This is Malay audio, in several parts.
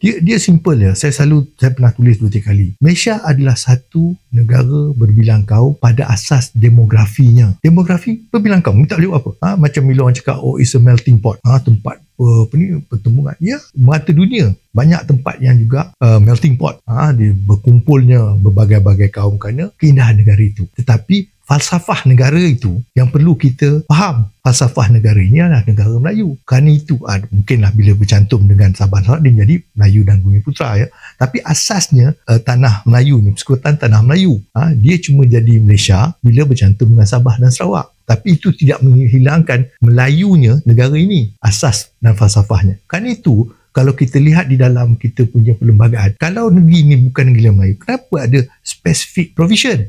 Dia simple ya. Saya pernah tulis 2-3 kali. Malaysia adalah satu negara berbilang kaum pada asas demografinya. Demografi berbilang kaum. Tak boleh buat apa. Macam bila orang cakap, it's a melting pot. Tempat pertemuan. Ya, mata dunia. Banyak tempat yang juga melting pot. Dia berkumpulnya berbagai-bagai kaum kerana keindahan negara itu. Tetapi falsafah negara itu yang perlu kita faham. Falsafah negara ini adalah negara Melayu. Kerana itu mungkinlah bila bercantum dengan Sabah Sarawak dia jadi Melayu dan Bumi Putra ya. Tapi asasnya tanah Melayu ni, persekutuan tanah Melayu. Dia cuma jadi Malaysia bila bercantum dengan Sabah dan Sarawak. Tapi itu tidak menghilangkan Melayunya negara ini. Asas dan falsafahnya. Kerana itu kalau kita lihat di dalam kita punya perlembagaan, kalau negeri ini bukan negeri Melayu, kenapa ada specific provision?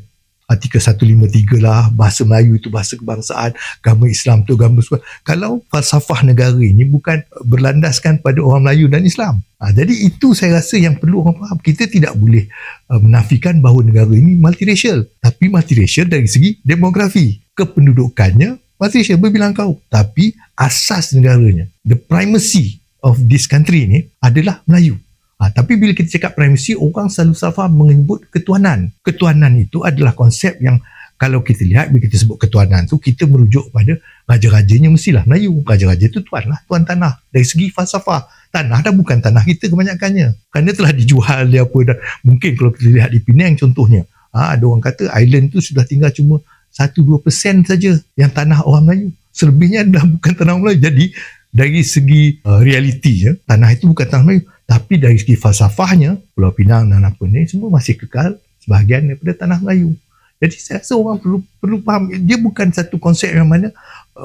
Artikel 153 lah, bahasa Melayu itu bahasa kebangsaan, agama Islam tu agama suku. Kalau falsafah negara ini bukan berlandaskan pada orang Melayu dan Islam. Jadi itu saya rasa yang perlu orang faham. Kita tidak boleh menafikan bahawa negara ini multiracial. Tapi multiracial dari segi demografi. Kependudukannya multiracial berbilang kaum. Tapi asas negaranya, the primacy of this country ni adalah Melayu. Tapi bila kita cakap primacy, orang selalu salah menyebut ketuanan. Ketuanan itu adalah konsep yang kalau kita lihat, bila kita sebut ketuanan tu, kita merujuk pada raja-rajanya mestilah Melayu. Raja-raja itu tuan lah, tuan tanah. Dari segi falsafah, tanah dah bukan tanah kita kebanyakannya. Kerana telah dijual dia apa. Dan mungkin kalau kita lihat di Penang contohnya, ada orang kata island tu sudah tinggal cuma 1-2% saja yang tanah orang Melayu. Selebihnya dah bukan tanah orang Melayu. Jadi dari segi realiti ya, tanah itu bukan tanah Melayu. Tapi dari segi falsafahnya, Pulau Pinang dan apa ni semua masih kekal sebahagian daripada tanah Melayu. Jadi saya rasa orang perlu faham, dia bukan satu konsep yang mana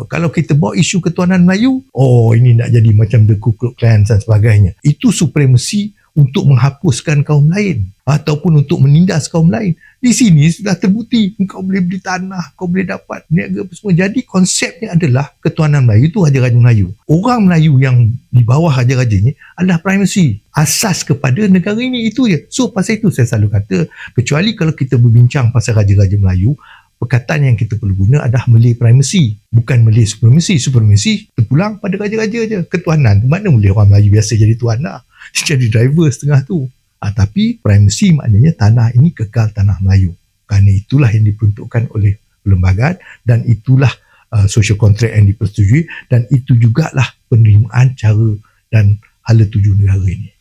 kalau kita bawa isu ketuanan Melayu, ini nak jadi macam the Ku Klux Klan dan sebagainya. Itu supremasi untuk menghapuskan kaum lain ataupun untuk menindas kaum lain. Di sini sudah terbukti kau boleh beli tanah, kau boleh dapat niaga apa semua. Jadi konsepnya adalah ketuanan Melayu itu raja-raja Melayu. Orang Melayu yang di bawah raja-raja ini adalah primacy, asas kepada negara ini, itu je. So pasal itu saya selalu kata, kecuali kalau kita berbincang pasal raja-raja Melayu, perkataan yang kita perlu guna adalah Malay primacy, bukan Malay supremacy. Supremacy terpulang pada raja-raja je. Ketuanan, mana boleh orang Melayu biasa jadi tuan lah, jadi driver setengah tu. Tapi primacy maknanya tanah ini kekal tanah Melayu. Kerana itulah yang diperuntukkan oleh perlembagaan dan itulah social contract yang dipersetujui dan itu jugalah penerimaan cara dan hala tuju negara ini.